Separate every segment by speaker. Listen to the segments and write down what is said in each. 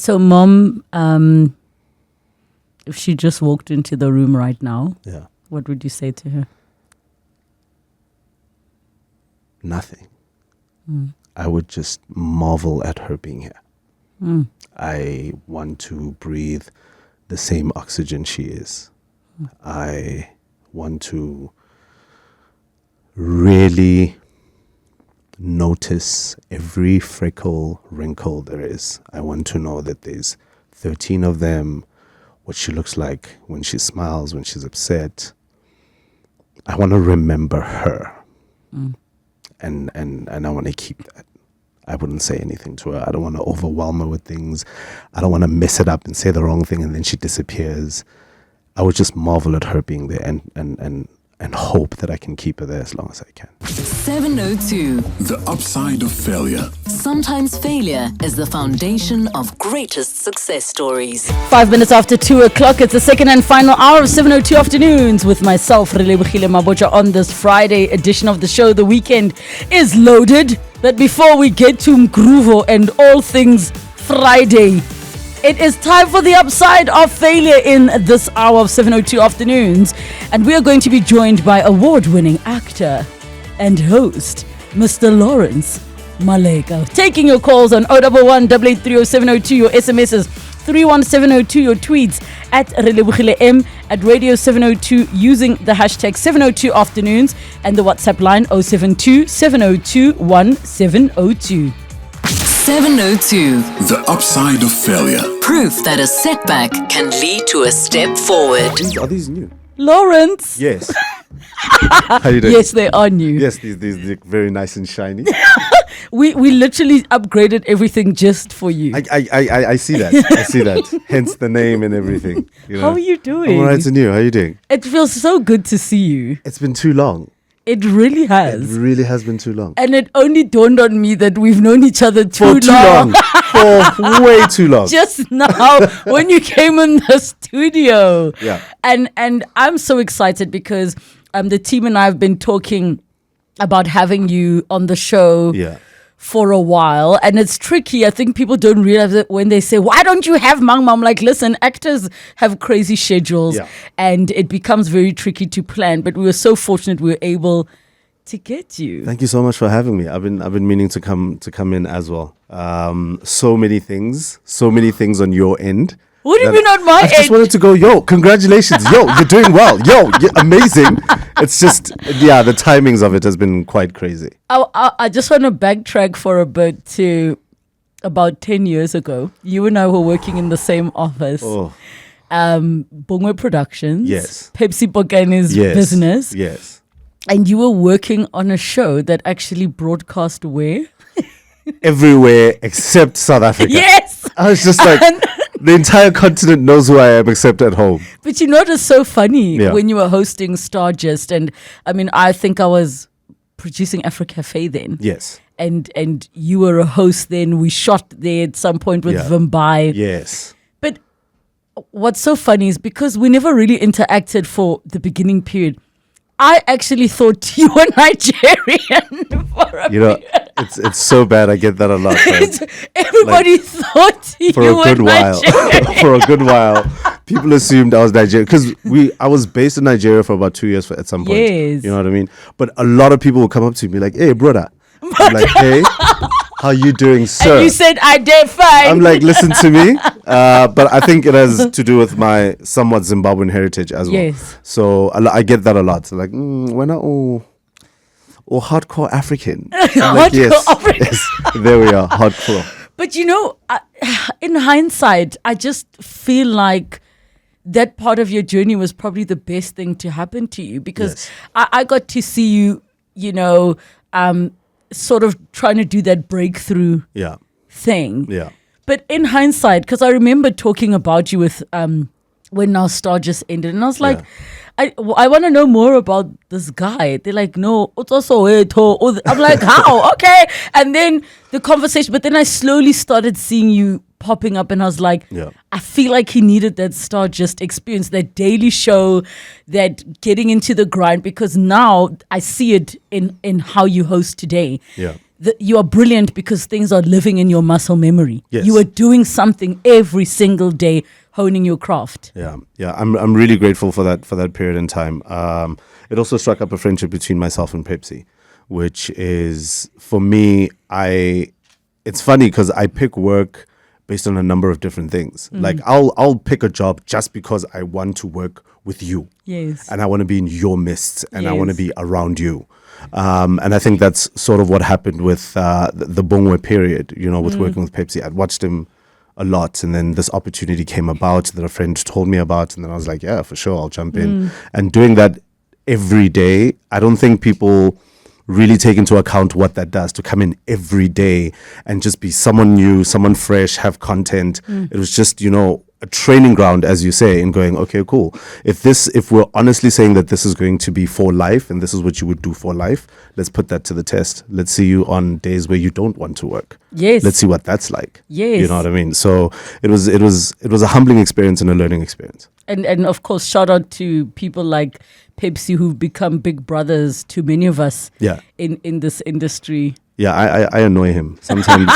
Speaker 1: So, Mom, if she just walked into the room right now, what would you say to her?
Speaker 2: Nothing. I would just marvel at her being here. I want to breathe the same oxygen she is. I want to really notice every freckle, wrinkle there is. I want to know that there's 13 of them, what she looks like when she smiles, when she's upset. I want to remember her. And I want to keep that. I wouldn't say anything to her. I don't want to overwhelm her with things. I don't want to mess it up and say the wrong thing and then she disappears. I would just marvel at her being there and hope that I can keep her there as long as I can.
Speaker 3: 702.
Speaker 4: The upside of failure.
Speaker 3: Sometimes failure is the foundation of greatest success stories.
Speaker 1: 5 minutes after 2 o'clock, it's the second and final hour of 702 Afternoons with myself, Relebogile Mabotja, on this Friday edition of the show. The weekend is loaded, but before we get to Mgruvo and all things Friday, it is time for the upside of failure in this hour of 702 Afternoons. And we are going to be joined by award-winning actor and host, Mr. Lawrence Maleka. Taking your calls on 011 883 702, your SMSs 31702, your tweets at Relebogile M, at Radio 702 using the hashtag 702 Afternoons, and the WhatsApp line 072 702 1702.
Speaker 3: 702.
Speaker 4: The upside of failure.
Speaker 3: Proof that a setback can lead to a step forward.
Speaker 2: Are these new?
Speaker 1: Lawrence.
Speaker 2: Yes. How you doing?
Speaker 1: Yes, they are new.
Speaker 2: Yes, these look very nice and shiny.
Speaker 1: We literally upgraded everything just for you.
Speaker 2: I see that. I see that. Hence the name and everything. You know?
Speaker 1: How are you doing?
Speaker 2: I'm all right, and you? How are you doing?
Speaker 1: It feels so good to see you.
Speaker 2: It's been too long.
Speaker 1: It really has.
Speaker 2: It really has been too long.
Speaker 1: And it only dawned on me that we've known each other
Speaker 2: For way too long.
Speaker 1: Just now when you came in the studio.
Speaker 2: Yeah.
Speaker 1: And I'm so excited because the team and I have been talking about having you on the show for a while, and it's tricky. I think people don't realize it when they say, why don't you have Mang? I'm like, listen, actors have crazy schedules and it becomes very tricky to plan, but we were so fortunate we were able to get you.
Speaker 2: Thank you so much for having me. I've been meaning to come in as well. So many things on your end.
Speaker 1: What do you mean on my end?
Speaker 2: I just wanted to go, yo, congratulations. Yo, you're doing well. Yo, you're amazing. It's just, the timings of it has been quite crazy.
Speaker 1: I just want to backtrack for a bit to about 10 years ago. You and I were working in the same office. Bongwe Productions.
Speaker 2: Yes.
Speaker 1: Pepsi Pokane's business.
Speaker 2: Yes.
Speaker 1: And you were working on a show that actually broadcast where?
Speaker 2: Everywhere except South Africa.
Speaker 1: Yes.
Speaker 2: I was just like... The entire continent knows who I am except at home.
Speaker 1: But you know what's so funny when you were hosting Stargist, and I mean, I think I was producing Africafe then.
Speaker 2: Yes.
Speaker 1: And you were a host then. We shot there at some point with Vimbai.
Speaker 2: Yes.
Speaker 1: But what's so funny is because we never really interacted for the beginning period, I actually thought you were Nigerian for a period.
Speaker 2: It's so bad. I get that a lot.
Speaker 1: Everybody thought you were Nigerian.
Speaker 2: For a good while, people assumed I was Nigerian because I was based in Nigeria for about 2 years at some point.
Speaker 1: Yes.
Speaker 2: You know what I mean? But a lot of people will come up to me like, "Hey, brother." I'm like, "Hey, how you doing, sir?"
Speaker 1: And you said, "I did fine."
Speaker 2: I'm like, "Listen to me." But I think it has to do with my somewhat Zimbabwean heritage as well.
Speaker 1: Yes.
Speaker 2: So I get that a lot. So like, we're not all hardcore African. I'm like, yes, there we are, hardcore.
Speaker 1: But in hindsight, I just feel like that part of your journey was probably the best thing to happen to you because I got to see you, sort of trying to do that breakthrough thing.
Speaker 2: Yeah.
Speaker 1: But in hindsight, because I remember talking about you with when our star just ended, and I was like, I want to know more about this guy. They're like, no, it's also I'm like, how? Okay. And then the conversation, but then I slowly started seeing you popping up, and I was like, I feel like he needed that star just experience, that daily show, that getting into the grind, because now I see it in how you host today.
Speaker 2: Yeah.
Speaker 1: you are brilliant because things are living in your muscle memory.
Speaker 2: Yes.
Speaker 1: You are doing something every single day, honing your craft.
Speaker 2: Yeah. I'm really grateful for that period in time. It also struck up a friendship between myself and Pepsi, which is, for me, it's funny because I pick work based on a number of different things. Like I'll pick a job just because I want to work with you.
Speaker 1: Yes.
Speaker 2: And I want to be in your midst, and I want to
Speaker 1: Yes.
Speaker 2: be around you. And I think that's sort of what happened with the Bongwe period, with working with Pepsi. I'd watched him a lot, and then this opportunity came about that a friend told me about, and then I was like, yeah, for sure, I'll jump in. And doing that every day, I don't think people really take into account what that does, to come in every day and just be someone new, someone fresh, have content. It was just, a training ground, as you say, in going, okay, cool. If we're honestly saying that this is going to be for life and this is what you would do for life, let's put that to the test. Let's see you on days where you don't want to work.
Speaker 1: Yes.
Speaker 2: Let's see what that's like.
Speaker 1: Yes.
Speaker 2: You know what I mean? So it was a humbling experience and a learning experience.
Speaker 1: And of course, shout out to people like Pepsi who've become big brothers to many of us in this industry.
Speaker 2: Yeah, I annoy him. Sometimes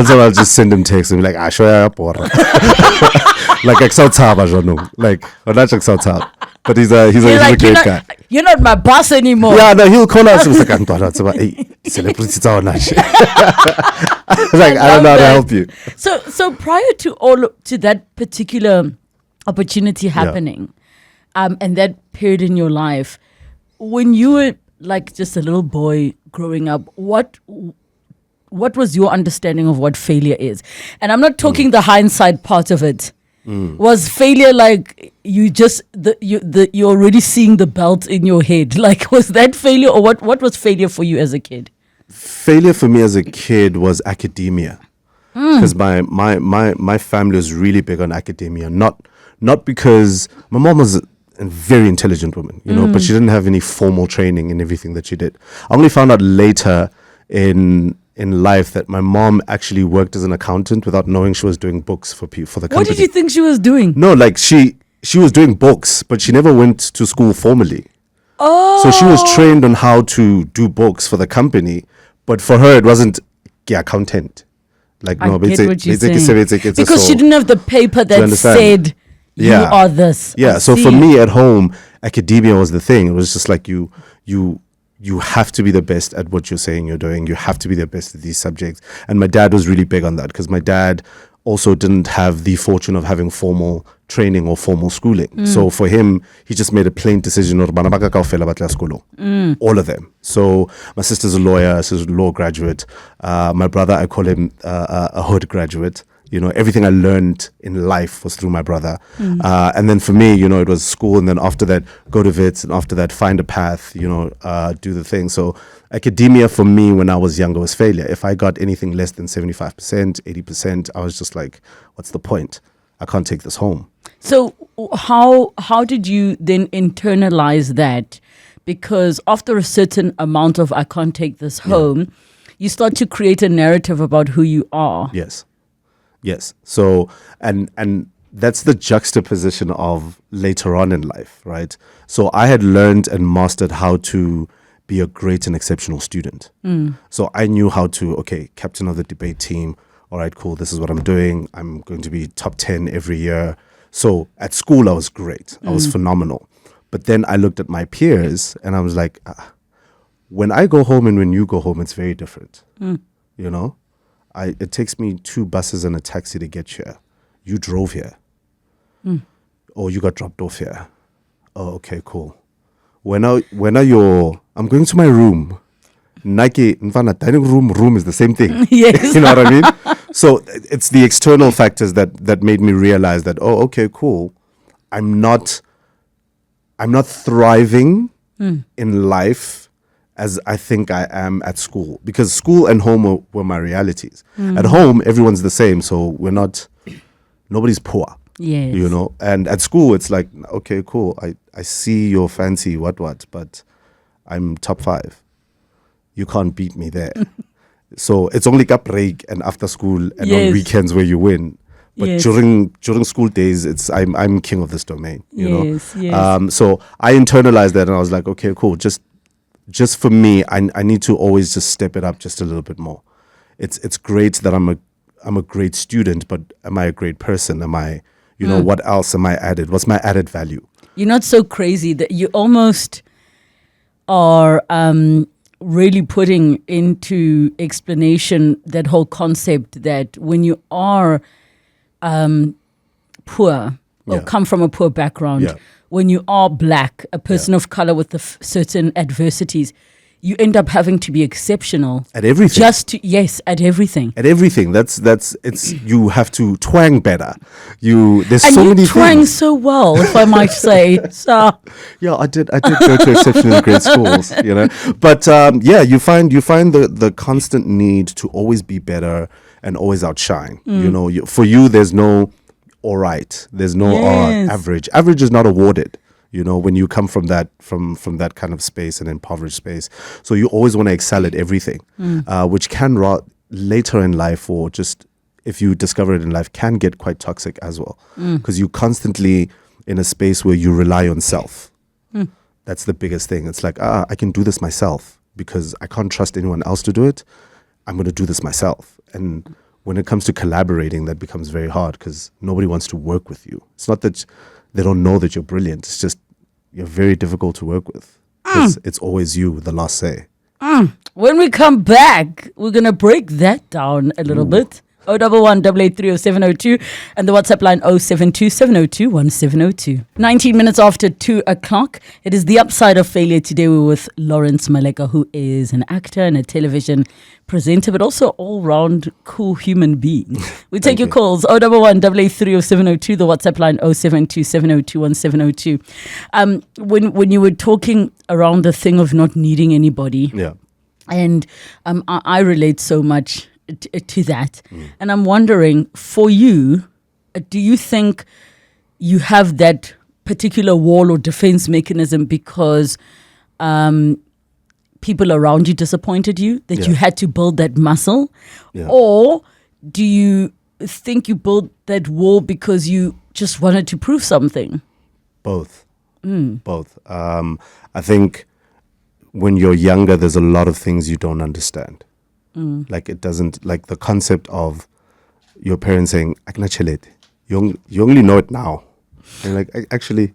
Speaker 2: I'll just send him texts and be like, show ya porra. Like but he's a great guy.
Speaker 1: You're not my boss anymore.
Speaker 2: Yeah, no, he'll call us. Like, celebrity like, I don't know how to help you.
Speaker 1: So prior to that particular opportunity happening, and that period in your life, when you were like just a little boy growing up, what was your understanding of what failure is? And I'm not talking the hindsight part of it. Was failure like you're already seeing the belt in your head? Like, was that failure, or what was failure for you as a kid?
Speaker 2: Failure for me as a kid was academia, because my family was really big on academia. Not because my mom was a very intelligent woman, but she didn't have any formal training in everything that she did. I only found out later in life that my mom actually worked as an accountant without knowing she was doing books for the company.
Speaker 1: What did you think she was doing?
Speaker 2: No, like she was doing books, but she never went to school formally.
Speaker 1: Oh.
Speaker 2: So she was trained on how to do books for the company, but for her it wasn't content. Like,
Speaker 1: I
Speaker 2: no,
Speaker 1: get what you're saying.
Speaker 2: it's
Speaker 1: because she didn't have the paper that said you are this.
Speaker 2: Yeah, so for me at home, academia was the thing. It was just like you have to be the best at what you're saying you're doing. You have to be the best at these subjects. And my dad was really big on that, because my dad also didn't have the fortune of having formal training or formal schooling. So for him, he just made a plain decision. All of them. So my sister's a lawyer, she's a law graduate. My brother, I call him a hood graduate. Everything I learned in life was through my brother. And then for me, it was school. And then after that, go to Wits. And after that, find a path, do the thing. So academia for me when I was younger was failure. If I got anything less than 75%, 80%, I was just like, what's the point? I can't take this home.
Speaker 1: So how did you then internalize that? Because after a certain amount of I can't take this home, you start to create a narrative about who you are.
Speaker 2: Yes. So, and that's the juxtaposition of later on in life, right? So I had learned and mastered how to be a great and exceptional student. So I knew how to, captain of the debate team. All right, cool. This is what I'm doing. I'm going to be top 10 every year. So at school, I was great. I was phenomenal. But then I looked at my peers and I was like, when I go home and when you go home, it's very different. It takes me 2 buses and a taxi to get here. You drove here. Or you got dropped off here. Oh, okay, cool. When are I'm going to my room. Nike, dining room is the same thing.
Speaker 1: Yes.
Speaker 2: You know what I mean? So it's the external factors that made me realize that, oh, okay, cool. I'm not thriving in life as I think I am at school, because school and home were my realities. At home, everyone's the same, so nobody's poor.
Speaker 1: Yes.
Speaker 2: And at school, it's like, okay, cool. I see your fancy what, but I'm top 5. You can't beat me there. So it's only a break and after school and on weekends where you win. But during school days, I'm king of this domain.
Speaker 1: Yes.
Speaker 2: So I internalized that and I was like, okay, cool. Just just for me, I need to always just step it up just a little bit more. It's great that I'm a great student, but am I a great person? Am I, what else am I added? What's my added value?
Speaker 1: You're not so crazy that you almost are really putting into explanation that whole concept that when you are poor or come from a poor background, when you are black, a person of color with certain adversities, you end up having to be exceptional
Speaker 2: At everything.
Speaker 1: At everything.
Speaker 2: At everything. It's you have to twang better. There's
Speaker 1: And
Speaker 2: so
Speaker 1: you
Speaker 2: many
Speaker 1: twang
Speaker 2: things.
Speaker 1: so well, if I might say. So
Speaker 2: Yeah, I did go to exceptionally great schools, But you find the constant need to always be better and always outshine. For you, there's no all right. There's no average. Average is not awarded. When you come from that that kind of space, an impoverished space. So you always want to excel at everything, which can later in life, or just if you discover it in life, can get quite toxic as well. Because you constantly in a space where you rely on self. That's the biggest thing. It's like, I can do this myself because I can't trust anyone else to do it. I'm going to do this myself. And when it comes to collaborating, that becomes very hard because nobody wants to work with you. It's not that they don't know that you're brilliant. It's just you're very difficult to work with because it's always you with the last say.
Speaker 1: when we come back, we're going to break that down a little bit. 011 883 0702 and the WhatsApp line 072 702 1702. 19 minutes after 2 o'clock. It is the upside of failure. Today we're with Lawrence Maleka, who is an actor and a television presenter, but also all-round cool human being. We take your calls 011 883 0702, the WhatsApp line 072 702 1702. When you were talking around the thing of not needing anybody, and I relate so much to that. And I'm wondering, for you, do you think you have that particular wall or defense mechanism because people around you disappointed you, that you had to build that muscle? Or do you think you built that wall because you just wanted to prove something?
Speaker 2: Both. Both. I think when you're younger, there's a lot of things you don't understand. Like it doesn't, like the concept of your parents saying, you only know it now. And like, actually,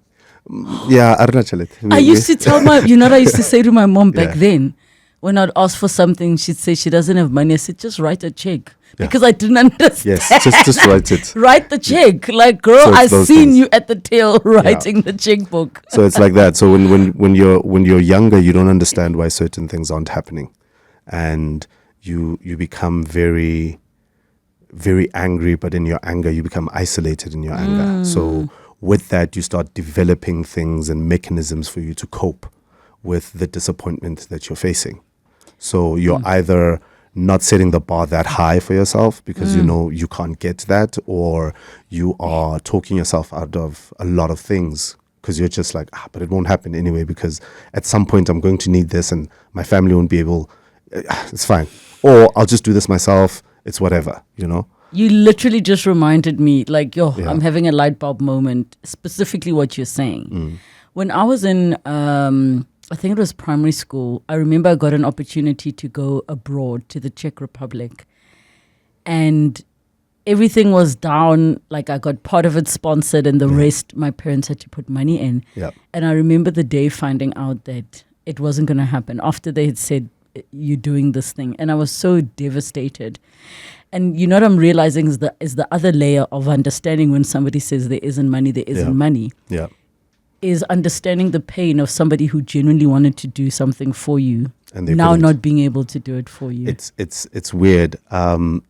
Speaker 1: I used to tell I used to say to my mom back then, when I'd ask for something, she'd say she doesn't have money. I said, just write a check. Because I didn't understand.
Speaker 2: Yes, just write it.
Speaker 1: Write the check. Like, girl,
Speaker 2: So
Speaker 1: I've seen
Speaker 2: things.
Speaker 1: you at the tail writing the checkbook.
Speaker 2: So it's like that. So when you're younger, you don't understand why certain things aren't happening. And you become very, very angry, but in your anger, you become isolated in your anger. So with that, you start developing things and mechanisms for you to cope with the disappointment that you're facing. So you're either not setting the bar that high for yourself because you know you can't get that, or you are talking yourself out of a lot of things because you're just like, but it won't happen anyway because at some point I'm going to need this and my family won't be able, it's fine. Or I'll just do this myself. It's whatever,
Speaker 1: You literally just reminded me, like, I'm having a light bulb moment, specifically what you're saying. When I was in, I think it was primary school, I remember I got an opportunity to go abroad to the Czech Republic. And everything was down, like I got part of it sponsored and the rest my parents had to put money in. And I remember the day finding out that it wasn't going to happen after they had said, you're doing this thing. And I was so devastated. And what I'm realizing is the other layer of understanding when somebody says there isn't money, there isn't money. Is understanding the pain of somebody who genuinely wanted to do something for you and now
Speaker 2: couldn't.
Speaker 1: not being able to do it for you.
Speaker 2: It's weird.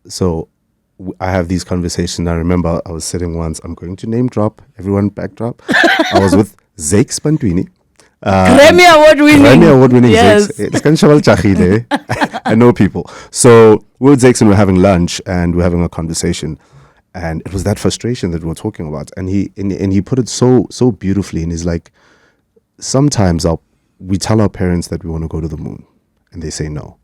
Speaker 2: So I have these conversations. I remember I was sitting once, I'm going to name drop, everyone backdrop. I was with Zake Spantwini.
Speaker 1: Grammy Award winning. Yes.
Speaker 2: I know people. So we were with Zake and we're having lunch and we're having a conversation. And it was that frustration that we were talking about. And he put it so beautifully. And he's like, sometimes we tell our parents that we want to go to the moon and they say no.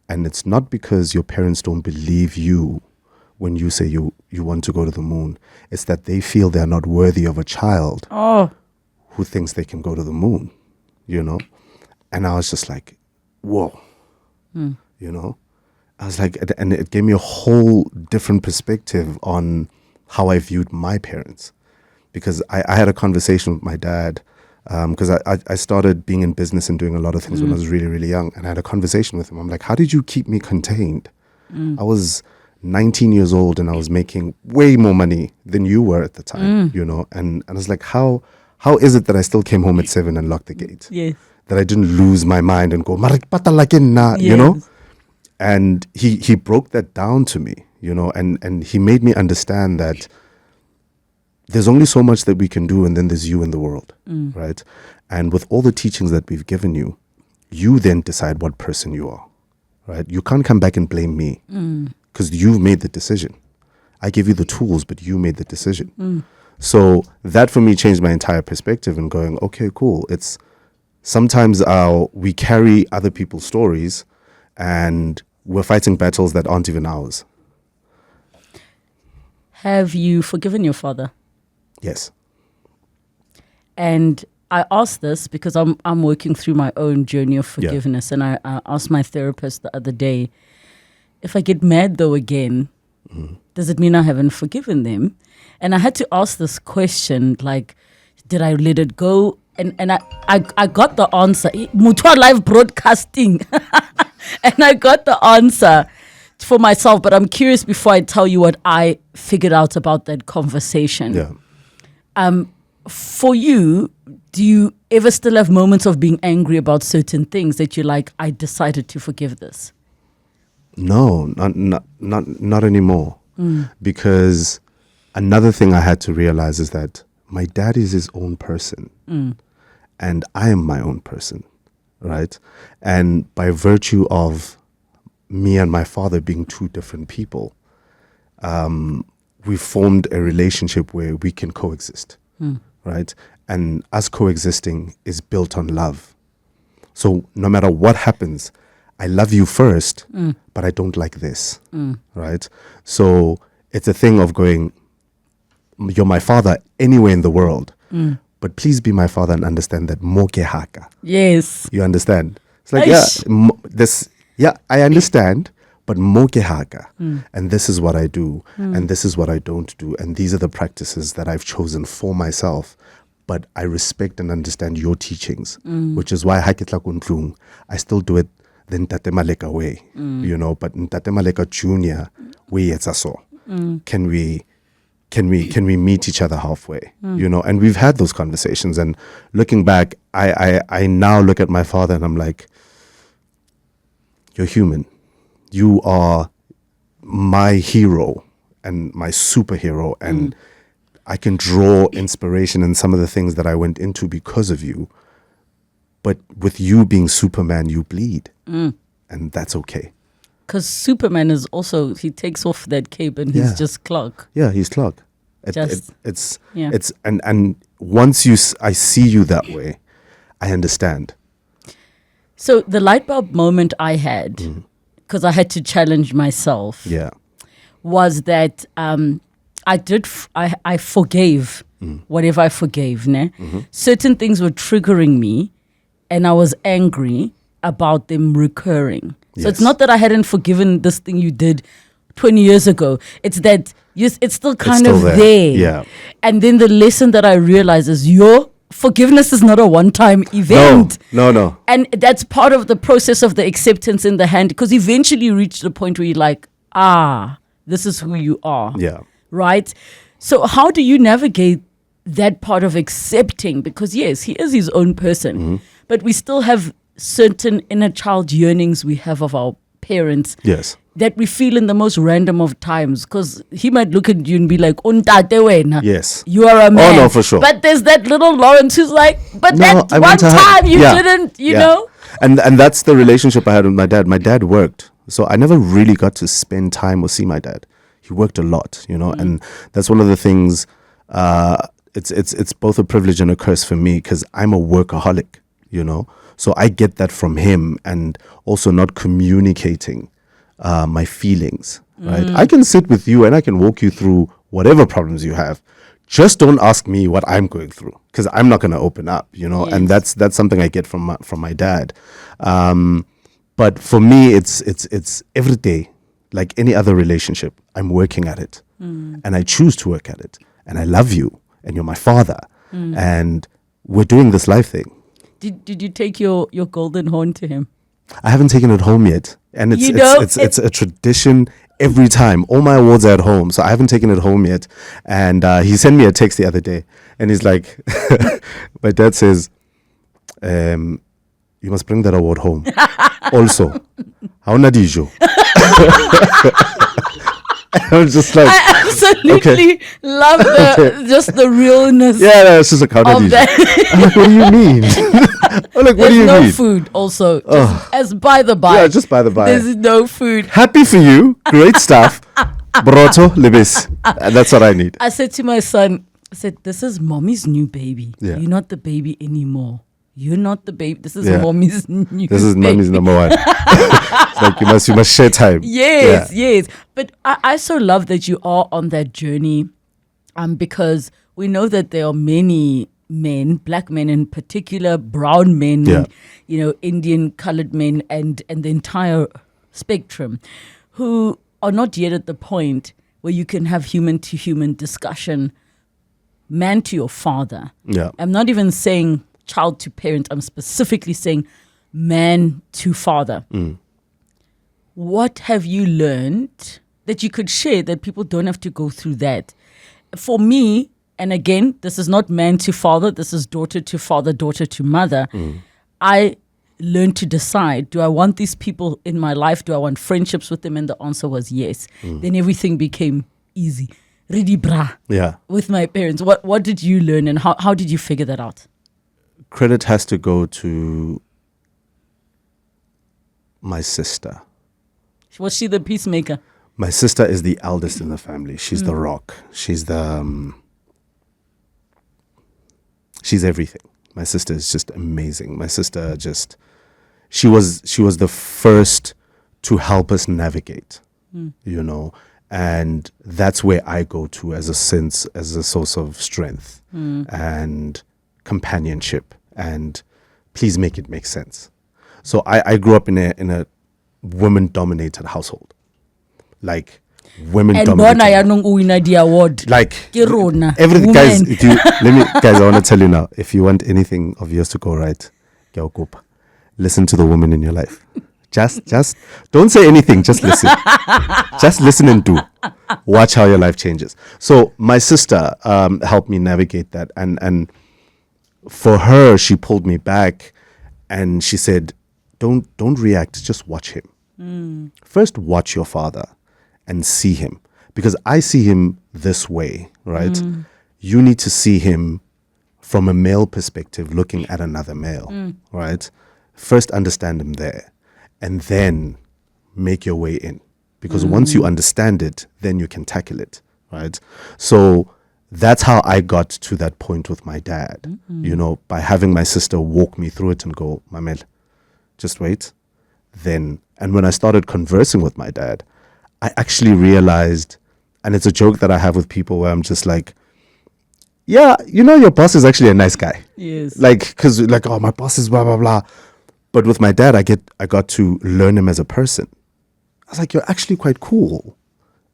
Speaker 2: And it's not because your parents don't believe you when you say you want to go to the moon. It's that they feel they're not worthy of a child who thinks they can go to the moon, And I was just like, whoa, you know? I was like, and it gave me a whole different perspective on how I viewed my parents. Because I had a conversation with my dad, because I started being in business and doing a lot of things when I was really, really young. And I had a conversation with him. I'm like, how did you keep me contained? I was 19 years old and I was making way more money than you were at the time, you know? And I was like, how is it that I still came home at 7 and locked the gate?
Speaker 1: Yes.
Speaker 2: That I didn't lose my mind and go, you know? And he broke that down to me, you know, and he made me understand that there's only so much that we can do, and then there's you in the world, right? And with all the teachings that we've given you, you then decide what person you are, right? You can't come back and blame me because you've made the decision. I gave you the tools, but you made the decision. So that for me changed my entire perspective and going, okay, cool. It's sometimes we carry other people's stories and we're fighting battles that aren't even ours.
Speaker 1: Have you forgiven your father?
Speaker 2: Yes.
Speaker 1: And I asked this because I'm working through my own journey of forgiveness. And I asked my therapist the other day, if I get mad though again, does it mean I haven't forgiven them? And I had to ask this question, like, did I let it go? And I got the answer. Mutwa live broadcasting. And I got the answer for myself. But I'm curious before I tell you what I figured out about that conversation.
Speaker 2: Yeah.
Speaker 1: For you, do you ever still have moments of being angry about certain things that you're like, I decided to forgive this?
Speaker 2: No, not anymore. Because another thing I had to realize is that my dad is his own person. And I am my own person, right? And by virtue of me and my father being two different people, we formed a relationship where we can coexist, right? And us coexisting is built on love. So no matter what happens, I love you first, but I don't like this, right? So it's a thing of going, you're my father anywhere in the world, but please be my father and understand that moke haka.
Speaker 1: Yes.
Speaker 2: You understand? It's like, I understand, but moke haka. And this is what I do, and this is what I don't do, and these are the practices that I've chosen for myself. But I respect and understand your teachings, which is why I still do it the Ntate Maleka way, you know, but Ntate Maleka Junior way it's so. Can we meet each other halfway, you know? And we've had those conversations, and looking back, I now look at my father and I'm like, you're human. You are my hero and my superhero, and I can draw inspiration in some of the things that I went into because of you. But with you being Superman, you bleed. And that's okay.
Speaker 1: Because Superman is also, he takes off that cape and he's just Clark.
Speaker 2: Yeah, he's Clark.
Speaker 1: It's
Speaker 2: and once I see you that way, I understand.
Speaker 1: So the light bulb moment I had, because I had to challenge myself, was that I forgave whatever I forgave. Certain things were triggering me, and I was angry about them recurring. So it's not that I hadn't forgiven this thing you did 20 years ago. It's that it's still kind of there.
Speaker 2: Yeah.
Speaker 1: And then the lesson that I realized is your forgiveness is not a one-time event.
Speaker 2: No.
Speaker 1: And that's part of the process of the acceptance in the hand, because eventually you reach the point where you're like, this is who you are.
Speaker 2: Yeah.
Speaker 1: Right? So how do you navigate that part of accepting? Because yes, he is his own person, but we still have certain inner child yearnings we have of our parents.
Speaker 2: Yes.
Speaker 1: That we feel in the most random of times, because he might look at you and be like, "Untate wena."
Speaker 2: Yes.
Speaker 1: You are a man.
Speaker 2: Oh, no, for sure.
Speaker 1: But there's that little Lawrence who's like, but
Speaker 2: No,
Speaker 1: that
Speaker 2: I
Speaker 1: one
Speaker 2: went to
Speaker 1: time
Speaker 2: her.
Speaker 1: you
Speaker 2: Yeah.
Speaker 1: didn't, you
Speaker 2: Yeah.
Speaker 1: know?
Speaker 2: And that's the relationship I had with my dad. My dad worked. So I never really got to spend time or see my dad. He worked a lot, you know, and that's one of the things, it's both a privilege and a curse for me, because I'm a workaholic, you know. So I get that from him, and also not communicating my feelings, right? I can sit with you and I can walk you through whatever problems you have, just don't ask me what I'm going through, because I'm not going to open up, and
Speaker 1: Yes.
Speaker 2: that's something I get from my dad. But for me, it's every day, like any other relationship. I'm working at it, and I choose to work at it, and I love you, and you're my father, and we're doing this life thing.
Speaker 1: Did you take your golden horn to him?
Speaker 2: I haven't taken it home yet, and it's
Speaker 1: You know,
Speaker 2: it's a tradition every time. All my awards are at home, so I haven't taken it home yet. And he sent me a text the other day, and he's like, my dad says, you must bring that award home. Also, hauna dijo. I was just like,
Speaker 1: I absolutely love just the realness
Speaker 2: yeah, it's just like, hauna
Speaker 1: of
Speaker 2: dijo.
Speaker 1: that.
Speaker 2: I'm like, what do you mean? I'm like, what
Speaker 1: There's
Speaker 2: do you
Speaker 1: no
Speaker 2: mean?
Speaker 1: food also. Just as by the by.
Speaker 2: Yeah, just by the by.
Speaker 1: There's no food.
Speaker 2: Happy for you. Great stuff. Broto libis. That's what I need.
Speaker 1: I said to my son, I said, this is mommy's new baby.
Speaker 2: Yeah.
Speaker 1: You're not the baby anymore. You're not the baby. This is
Speaker 2: Yeah.
Speaker 1: mommy's new
Speaker 2: This is
Speaker 1: baby.
Speaker 2: mommy's number one. It's like you must share time.
Speaker 1: Yes, yes. But I so love that you are on that journey, because we know that there are many men, black men in particular, brown men,
Speaker 2: Yeah.
Speaker 1: Indian colored men, and the entire spectrum, who are not yet at the point where you can have human to human discussion, man to your father.
Speaker 2: Yeah.
Speaker 1: I'm not even saying child to parent. I'm specifically saying man to father. What have you learned that you could share that people don't have to go through that? For me, and again, this is not man to father, this is daughter to father, daughter to mother. I learned to decide, do I want these people in my life? Do I want friendships with them? And the answer was yes. Then everything became easy. Really bra.
Speaker 2: Yeah.
Speaker 1: With my parents. What did you learn, and how did you figure that out?
Speaker 2: Credit has to go to my sister.
Speaker 1: Was she the peacemaker?
Speaker 2: My sister is the eldest in the family. She's the rock. She's the she's everything. My sister is just amazing. My sister she was the first to help us navigate, and that's where I go to as a source of strength and companionship, and please make it make sense. So I grew up in a women-dominated household, like women-dominated.
Speaker 1: And bona yanong uwina the award.
Speaker 2: Like
Speaker 1: Ke rona,
Speaker 2: everything, guys.
Speaker 1: women.
Speaker 2: Guys, I want to tell you now. If you want anything of yours to go right, listen to the woman in your life. Just don't say anything. Just listen. Just listen and do. Watch how your life changes. So my sister helped me navigate that, and for her, she pulled me back, and she said, "Don't react. Just watch him. First, watch your father." And see him, because I see him this way, right? You need to see him from a male perspective, looking at another male, right? First understand him there, and then make your way in, because once you understand it, then you can tackle it, right? So that's how I got to that point with my dad, by having my sister walk me through it and go, Mamel, just wait. Then, and when I started conversing with my dad, I actually realized, and it's a joke that I have with people where I'm just like, yeah, your boss is actually a nice guy.
Speaker 1: Yes.
Speaker 2: Like, because oh, my boss is blah, blah, blah. But with my dad, I got to learn him as a person. I was like, you're actually quite cool.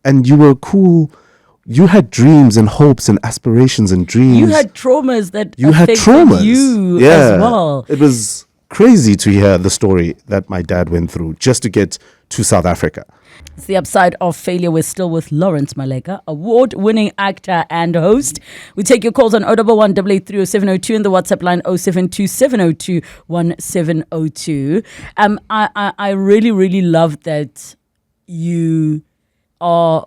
Speaker 2: And you were cool. You had dreams and hopes and aspirations and dreams.
Speaker 1: You had traumas that
Speaker 2: You had
Speaker 1: affected
Speaker 2: traumas.
Speaker 1: you
Speaker 2: Yeah.
Speaker 1: as well.
Speaker 2: It was crazy to hear the story that my dad went through just to get to South Africa.
Speaker 1: It's the upside of failure. We're still with Lawrence Maleka, award-winning actor and host. We take your calls on 011 8830702 and the WhatsApp line 0727021702. I really, really love that you are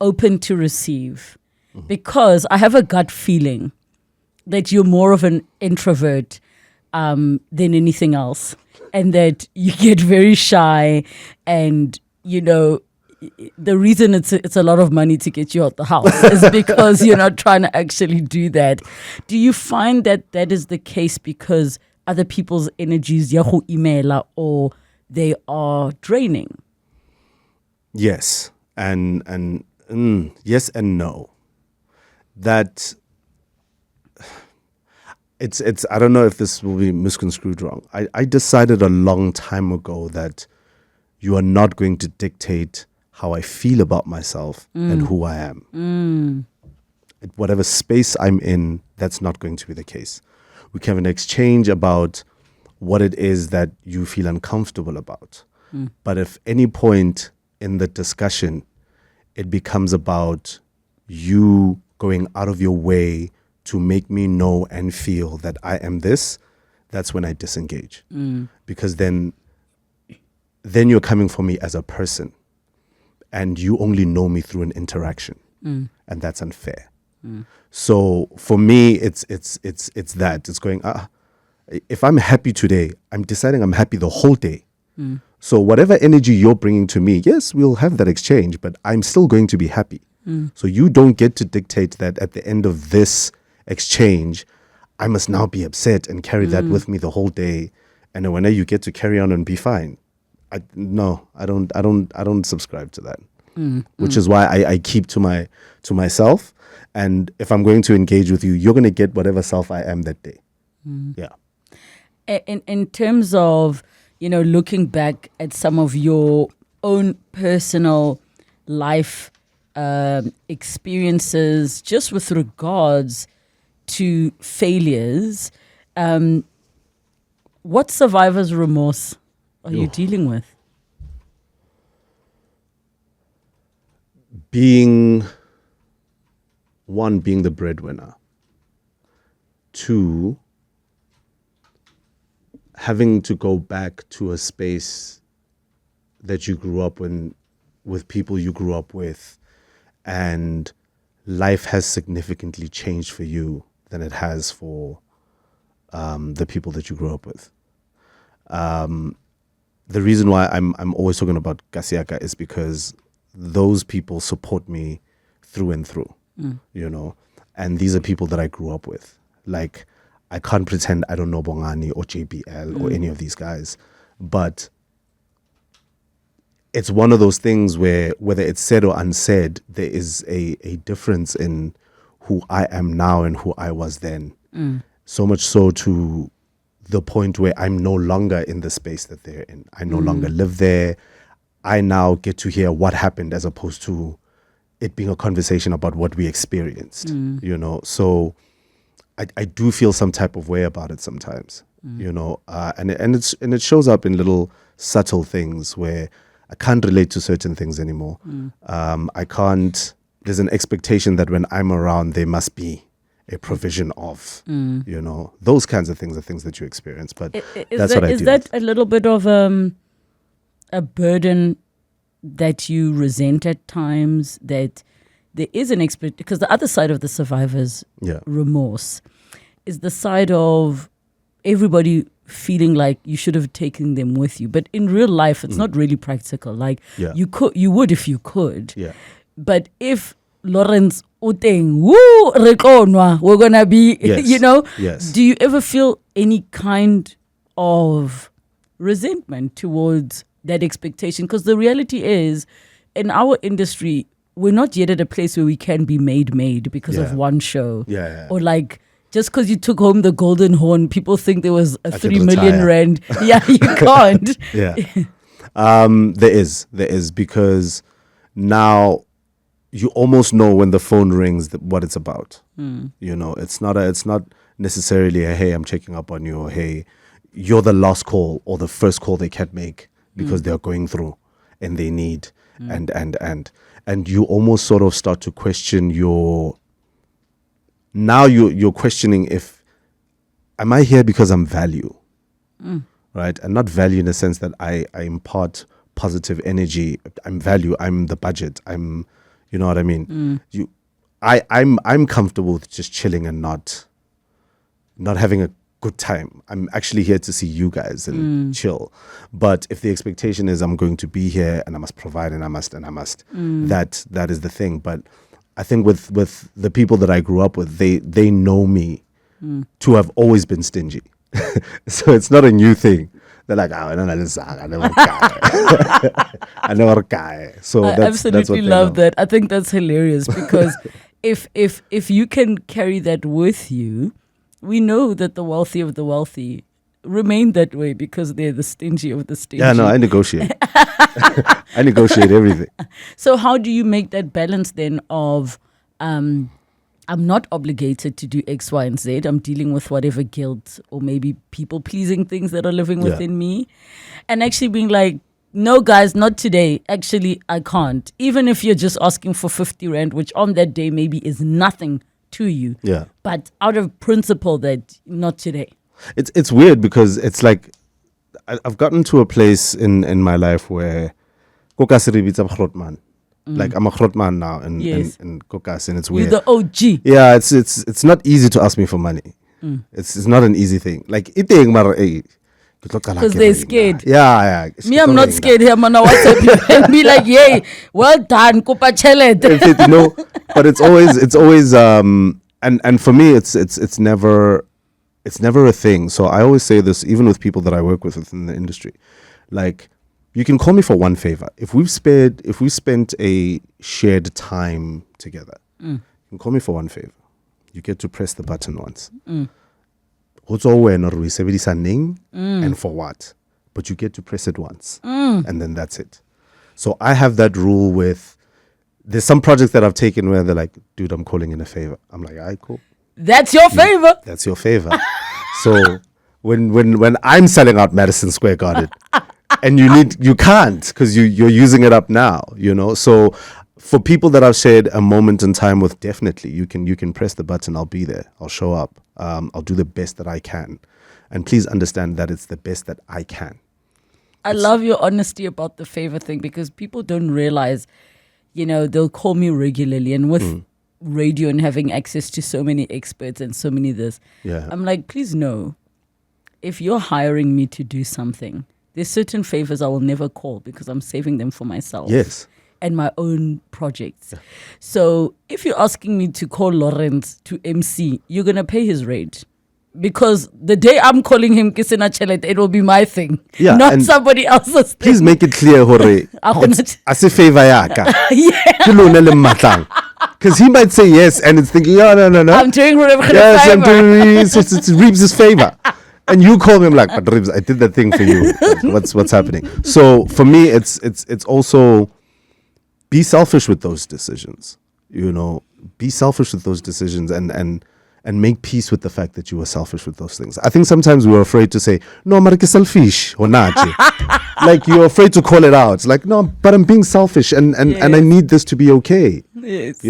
Speaker 1: open to receive, because I have a gut feeling that you're more of an introvert than anything else, and that you get very shy, and the reason it's a lot of money to get you out the house is because you're not trying to actually do that. Do you find that is the case because other people's energies yahu imela, or they are draining?
Speaker 2: Yes, and yes and no. that it's I don't know if this will be misconstrued wrong. I decided a long time ago that you are not going to dictate how I feel about myself and who I am. Whatever space I'm in, that's not going to be the case. We can have an exchange about what it is that you feel uncomfortable about. But if any point in the discussion, it becomes about you going out of your way to make me know and feel that I am this, that's when I disengage. Because then you're coming for me as a person, and you only know me through an interaction, and that's unfair. So for me, it's that. It's going, if I'm happy today, I'm deciding I'm happy the whole day. So whatever energy you're bringing to me, yes, we'll have that exchange, but I'm still going to be happy. So you don't get to dictate that at the end of this exchange, I must now be upset and carry that with me the whole day. And then whenever you get to carry on and be fine, I don't subscribe to that. Which is why I keep to myself. And if I'm going to engage with you, you're going to get whatever self I am that day. Yeah.
Speaker 1: In terms of, looking back at some of your own personal life experiences, just with regards to failures, what survivor's remorse are you dealing with?
Speaker 2: Being the breadwinner. 2, having to go back to a space that you grew up in, with people you grew up with, and life has significantly changed for you than it has for the people that you grew up with. The reason why I'm always talking about Kasiaka is because those people support me through and through, and these are people that I grew up with. Like, I can't pretend I don't know Bongani or JBL or any of these guys, but it's one of those things where, whether it's said or unsaid, there is a difference in who I am now and who I was then. So much so to the point where I'm no longer in the space that they're in. I no longer live there. I now get to hear what happened as opposed to it being a conversation about what we experienced, So I do feel some type of way about it sometimes, and it shows up in little subtle things where I can't relate to certain things anymore. I can't. There's an expectation that when I'm around, there must be a provision of, those kinds of things are things that you experience. But that's what I do.
Speaker 1: Is that a little bit of a burden that you resent at times, that there is an because the other side of the survivor's remorse is the side of everybody feeling like you should have taken them with you, but in real life it's not really practical. Like you would if you could, but if Lawrence Uteng, we're gonna be,
Speaker 2: Yes.
Speaker 1: Do you ever feel any kind of resentment towards that expectation? Because the reality is, in our industry, we're not yet at a place where we can be made because of one show. Or like, just because you took home the golden horn, people think there was a 3 million rand. Yeah, you can't.
Speaker 2: There is, because now you almost know when the phone rings what it's about. It's not necessarily a, hey, I'm checking up on you, or hey, you're the last call or the first call they can't make because they're going through and they need and you almost sort of start to question you're questioning, if am I here because I'm value, right? And not value in the sense that I impart positive energy. I'm value. I'm the budget. You know what I mean? I'm comfortable with just chilling and not having a good time. I'm actually here to see you guys and chill. But if the expectation is I'm going to be here and I must provide and I must, that is the thing. But I think with the people that I grew up with, they know me to have always been stingy. So it's not a new thing. They're like, I never guy. So
Speaker 1: I absolutely love that. I think that's hilarious because if you can carry that with you, we know that the wealthy of the wealthy remain that way because they're the stingy of the stingy.
Speaker 2: Yeah, no, I negotiate. I negotiate everything.
Speaker 1: So how do you make that balance then of I'm not obligated to do X, Y, and Z. I'm dealing with whatever guilt or maybe people pleasing things that are living within me. And actually being like, no, guys, not today. Actually, I can't. Even if you're just asking for 50 Rand, which on that day maybe is nothing to you.
Speaker 2: Yeah.
Speaker 1: But out of principle that not today.
Speaker 2: It's weird because it's like I've gotten to a place in my life where Kokasiri beats up Grotman. Like I'm a Grotman now in Kokas, and it's weird.
Speaker 1: You're the OG.
Speaker 2: Yeah, it's not easy to ask me for money. It's not an easy thing. Like eating
Speaker 1: because they're scared.
Speaker 2: Yeah.
Speaker 1: Me, I'm not scared. I'm on WhatsApp you and be like, yay, well done, Kupa Chelet.
Speaker 2: But it's always and for me it's never a thing. So I always say this even with people that I work with within the industry. Like, you can call me for one favor. If we've spent a shared time together, you can call me for one favor. You get to press the button once. And for what? But you get to press it once. And then that's it. So I have that rule with, there's some projects that I've taken where they're like, dude, I'm calling in a favor. I'm like, all right, cool.
Speaker 1: That's your favor.
Speaker 2: That's your favor. So when I'm selling out Madison Square Garden, and you can't because you're using it up now, So for people that I've shared a moment in time with, definitely you can press the button. I'll be there. I'll show up. I'll do the best that I can, and please understand that it's the best that I can.
Speaker 1: I love your honesty about the favor thing because people don't realize, they'll call me regularly, and with radio and having access to so many experts and so many this, I'm like, please know, if you're hiring me to do something, there's certain favors I will never call because I'm saving them for myself.
Speaker 2: Yes.
Speaker 1: And my own projects. So if you're asking me to call Lawrence to MC, you're going to pay his rate. Because the day I'm calling him Kisena Chelet, it will be my thing, not somebody else's thing.
Speaker 2: Please make it clear, Hore. It's as a favor. Because he might say yes, and it's thinking, no.
Speaker 1: I'm doing whatever.
Speaker 2: Yes, I'm doing it Reeves' favor. And you call him like, but Reeves, I did that thing for you. What's happening? So for me, it's also be selfish with those decisions. Be selfish with those decisions and make peace with the fact that you were selfish with those things. I think sometimes we're afraid to say, no, I'm selfish or not. Like you're afraid to call it out. It's like, no, but I'm being selfish and I need this to be okay.
Speaker 1: Yes.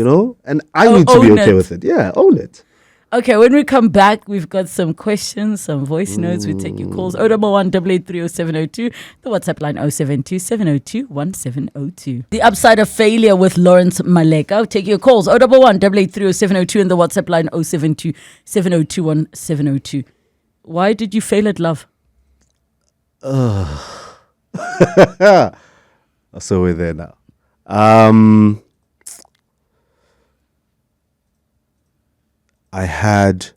Speaker 2: And I need to be okay with it. Yeah, own it.
Speaker 1: Okay, when we come back, we've got some questions, some voice notes. We take your calls. 011 8830702. The WhatsApp line 072 702 1702. The upside of failure with Lawrence Maleka. Take your calls. 011 8830702 and the WhatsApp line 072 702 1702. Why did you fail at love?
Speaker 2: So we're there now. I had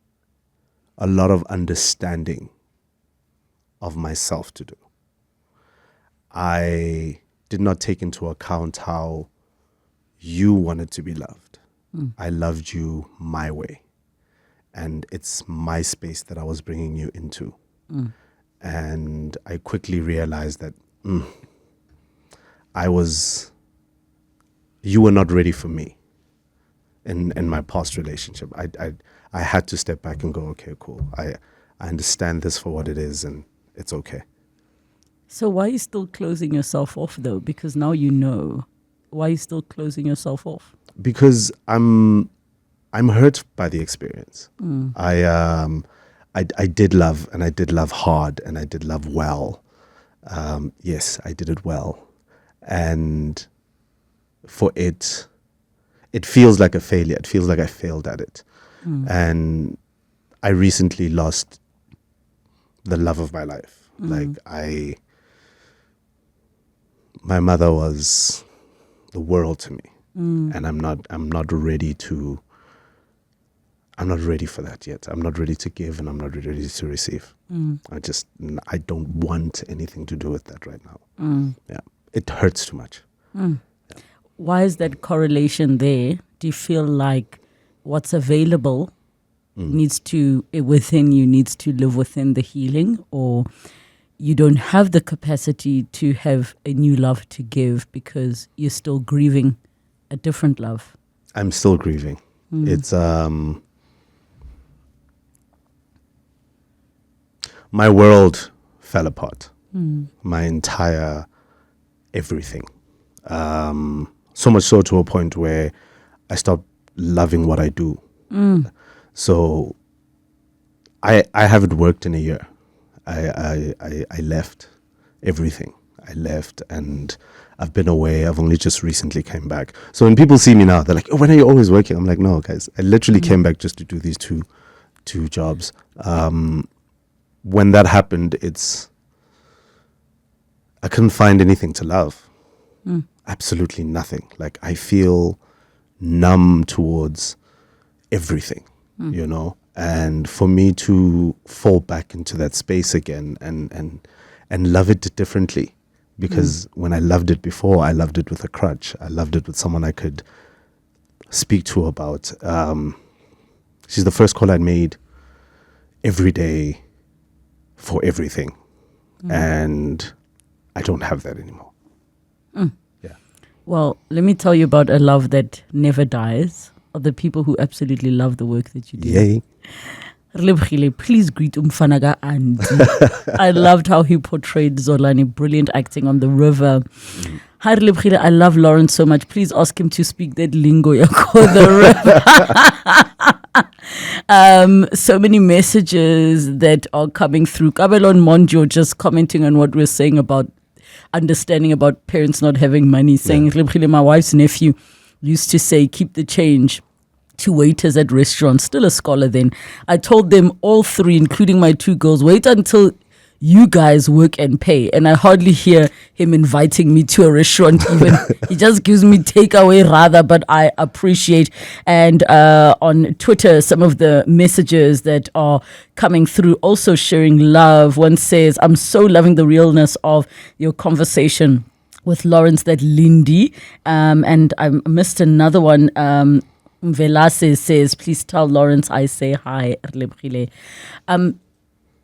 Speaker 2: a lot of understanding of myself to do. I did not take into account how you wanted to be loved. I loved you my way. And it's my space that I was bringing you into. And I quickly realized that you were not ready for me. In my past relationship, I had to step back and go, okay, cool. I understand this for what it is, and it's okay.
Speaker 1: So why are you still closing yourself off, though? Because now you know. Why are you still closing yourself off?
Speaker 2: Because I'm hurt by the experience. I did love, and I did love hard, and I did love well. Yes, I did it well, and for it feels like a failure. It feels like I failed at it. And I recently lost the love of my life. Like my mother was the world to me. And I'm not ready for that yet. I'm not ready to give, and I'm not ready to receive. I don't want anything to do with that right now. Yeah. It hurts too much.
Speaker 1: Why is that correlation there? Do you feel like what's available needs to within you needs to live within the healing, or you don't have the capacity to have a new love to give because you're still grieving a different love?
Speaker 2: I'm still grieving. It's my world fell apart. My entire everything. So much so to a point where I stopped loving what I do. So I haven't worked in a year. I left everything. I left and I've been away. I've only just recently came back. So when people see me now, they're like, "Oh, when are you always working?" I'm like, "No, guys, I literally came back just to do these two jobs." When that happened, I couldn't find anything to love. Absolutely nothing. Like, I feel numb towards everything, you know? And for me to fall back into that space again and love it differently, because when I loved it before, I loved it with a crutch. I loved it with someone I could speak to about. She's the first call I made every day for everything. And I don't have that anymore. Yeah.
Speaker 1: Well, let me tell you about a love that never dies, of the people who absolutely love the work that you do.
Speaker 2: Yay.
Speaker 1: Relebogile, please greet Umfanaga Andy. I loved how he portrayed Zolani. Brilliant acting on the river. Hi Relebogile, I love Lawrence so much. Please ask him to speak that lingo called the river. So many messages that are coming through. Kabelon Monjo just commenting on what we're saying about understanding about parents not having money, saying, Relebogile, my wife's nephew used to say, keep the change to waiters at restaurants. Still a scholar then. I told them all three, including my two girls, wait until you guys work and pay. And I hardly hear him inviting me to a restaurant even. He just gives me takeaway rather, but I appreciate. And on Twitter, some of the messages that are coming through also sharing love. One says, I'm so loving the realness of your conversation with Lawrence, that Lindy. And I missed another one. Velase says, please tell Lawrence I say hi. Relebogile.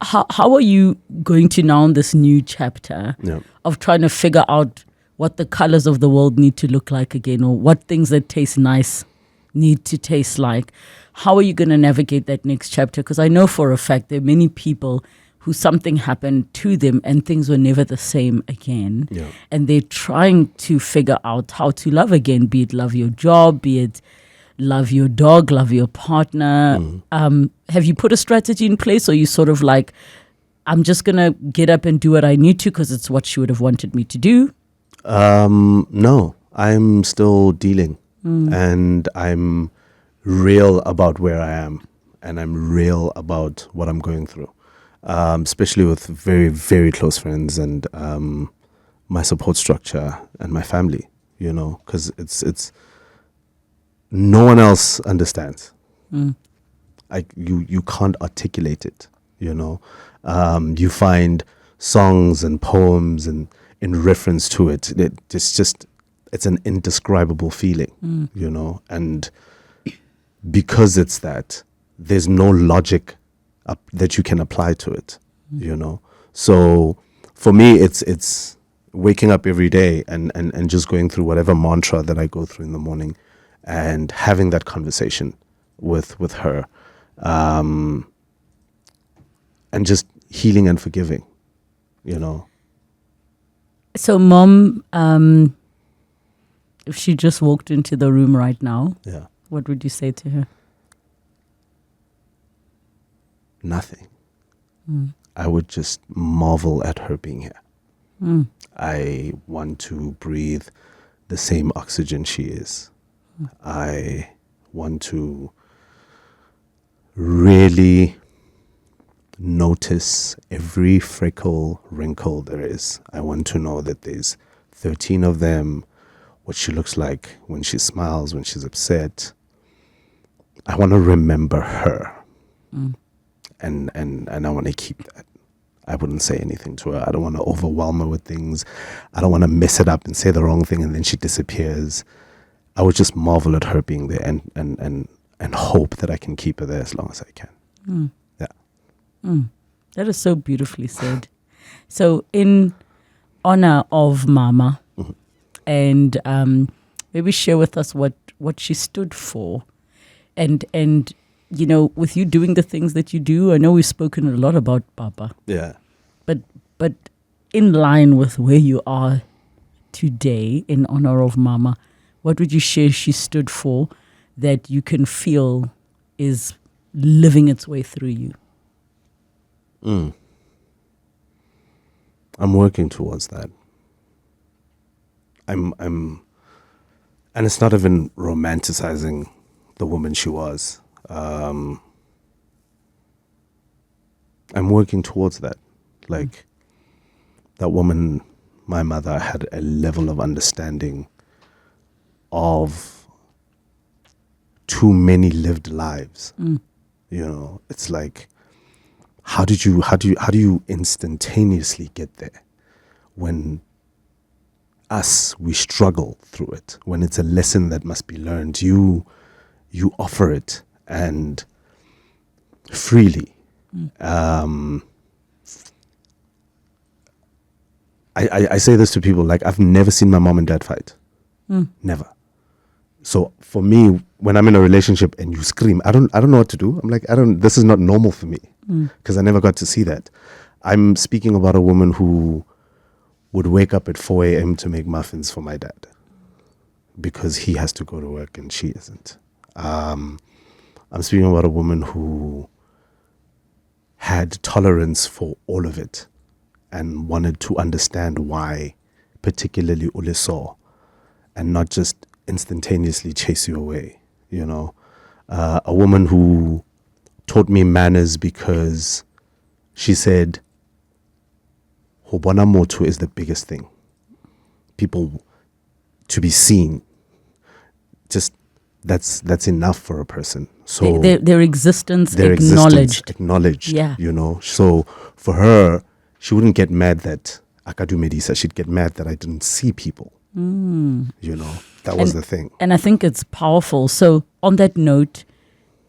Speaker 1: How are you going to now in this new chapter of trying to figure out what the colors of the world need to look like again, or what things that taste nice need to taste like? How are you going to navigate that next chapter? Because I know for a fact there are many people who something happened to them and things were never the same again. And they're trying to figure out how to love again, be it love your job, be it love your dog, love your partner. Have you put a strategy in place, or you sort of like, I'm just going to get up and do what I need to because it's what she would have wanted me to do?
Speaker 2: No, I'm still dealing and I'm real about where I am, and I'm real about what I'm going through, especially with very, very close friends and my support structure and my family, you know, because it's no one else understands. You can't articulate it, you know. You find songs and poems and in reference to it. It's an indescribable feeling, you know. And because it's that, there's no logic that you can apply to it, you know. So for me, it's waking up every day and just going through whatever mantra that I go through in the morning, and having that conversation with her, and just healing and forgiving, you know.
Speaker 1: So Mom, if she just walked into the room right now, what would you say to her?
Speaker 2: Nothing. I would just marvel at her being here. I want to breathe the same oxygen she is. I want to really notice every freckle, wrinkle there is. I want to know that there's 13 of them, what she looks like when she smiles, when she's upset. I want to remember her. And I want to keep that. I wouldn't say anything to her. I don't want to overwhelm her with things. I don't want to mess it up and say the wrong thing and then she disappears. I would just marvel at her being there and and hope that I can keep her there as long as I can. Yeah.
Speaker 1: That is so beautifully said. So, in honor of Mama, and maybe share with us what she stood for, and you know, with you doing the things that you do, I know we've spoken a lot about Papa.
Speaker 2: Yeah.
Speaker 1: But in line with where you are today, in honor of Mama, what would you share she stood for that you can feel is living its way through you?
Speaker 2: I'm working towards that. I'm and it's not even romanticizing the woman she was. I'm working towards that. Like, that woman, my mother, had a level of understanding of too many lived lives. You know, it's like, how do you instantaneously get there when we struggle through it, when it's a lesson that must be learned? You offer it, and freely. I say this to people, like, I've never seen my mom and dad fight. Never. So for me, when I'm in a relationship and you scream, I don't know what to do. I'm like, this is not normal for me, because I never got to see that. I'm speaking about a woman who would wake up at 4 a.m. to make muffins for my dad because he has to go to work and she isn't. I'm speaking about a woman who had tolerance for all of it and wanted to understand why, particularly Ule saw, and not just instantaneously chase you away, you know. A woman who taught me manners because she said, Hobona motu is the biggest thing. People to be seen, just that's enough for a person. So
Speaker 1: their existence acknowledged. Yeah.
Speaker 2: You know. So for her, she wouldn't get mad that Akadu Medisa, she'd get mad that I didn't see people. You know, that was the thing.
Speaker 1: And I think it's powerful. So on that note,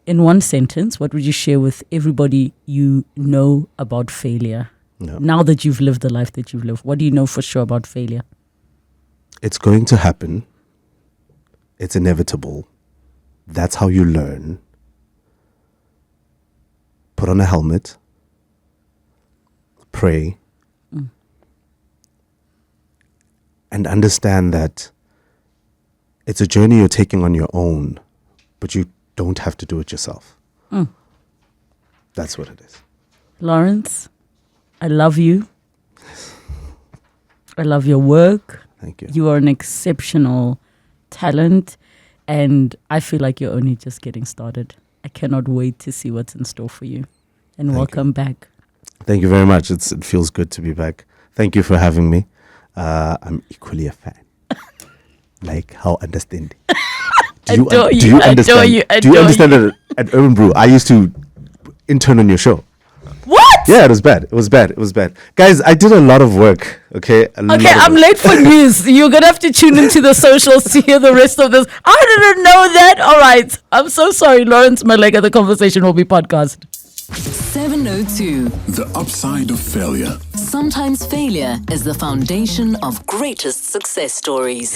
Speaker 1: in one sentence, what would you share with everybody you know about failure?
Speaker 2: Yeah.
Speaker 1: Now that you've lived the life that you've lived, what do you know for sure about failure?
Speaker 2: It's going to happen. It's inevitable. That's how you learn. Put on a helmet. Pray. And understand that it's a journey you're taking on your own, but you don't have to do it yourself. That's what it is.
Speaker 1: Lawrence, I love you. I love your work.
Speaker 2: Thank you.
Speaker 1: You are an exceptional talent, and I feel like you're only just getting started. I cannot wait to see what's in store for you. And welcome back.
Speaker 2: Thank you very much. It feels good to be back. Thank you for having me. I'm equally a fan. Like, how understanding. Do you understand that at Urban Brew, I used to intern on your show?
Speaker 1: What?
Speaker 2: Yeah, it was bad. Guys, I did a lot of work, okay?
Speaker 1: I'm late for news. You're going to have to tune into the socials to hear the rest of this. I didn't know that. All right. I'm so sorry, Lawrence Maleka. The conversation will be podcast.
Speaker 3: 702.
Speaker 4: The upside of failure.
Speaker 3: Sometimes failure is the foundation of greatest success stories.